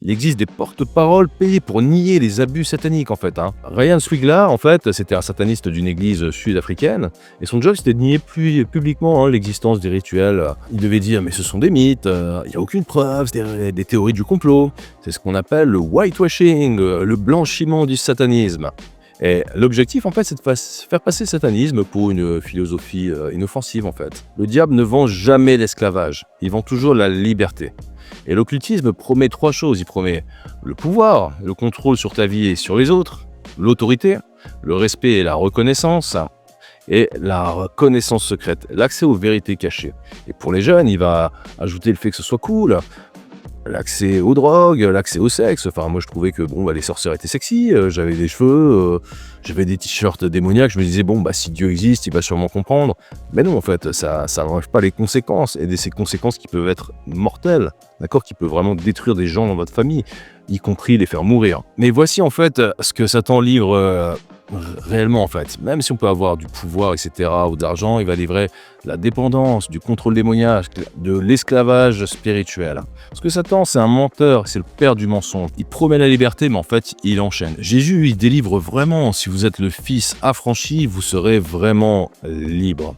Il existe des porte-paroles payés pour nier les abus sataniques, en fait. Ryan Swiglar, en fait, c'était un sataniste d'une église sud-africaine, et son job, c'était de nier publiquement l'existence des rituels. Il devait dire, mais ce sont des mythes, il n'y a aucune preuve, c'est des théories du complot. C'est ce qu'on appelle le whitewashing, le blanchiment du satanisme. Et l'objectif, en fait, c'est de faire passer le satanisme pour une philosophie inoffensive, en fait. Le diable ne vend jamais l'esclavage, il vend toujours la liberté. Et l'occultisme promet 3 choses. Il promet le pouvoir, le contrôle sur ta vie et sur les autres, l'autorité, le respect et la reconnaissance, et la connaissance secrète, l'accès aux vérités cachées. Et pour les jeunes, il va ajouter le fait que ce soit cool, l'accès aux drogues, l'accès au sexe. Enfin, moi, je trouvais que les sorcières étaient sexy, j'avais des cheveux, j'avais des t-shirts démoniaques. Je me disais, si Dieu existe, il va sûrement comprendre. Mais non, en fait, ça n'enlève pas les conséquences, et ces conséquences qui peuvent être mortelles, d'accord, qui peuvent vraiment détruire des gens dans votre famille, y compris les faire mourir. Mais voici, en fait, ce que Satan livre réellement, en fait. Même si on peut avoir du pouvoir, etc., ou d'argent, il va livrer la dépendance, du contrôle démoniaque, de l'esclavage spirituel. Parce que Satan, c'est un menteur, c'est le père du mensonge. Il promet la liberté, mais en fait, il enchaîne. Jésus, il délivre vraiment. Si vous êtes le fils affranchi, vous serez vraiment libre.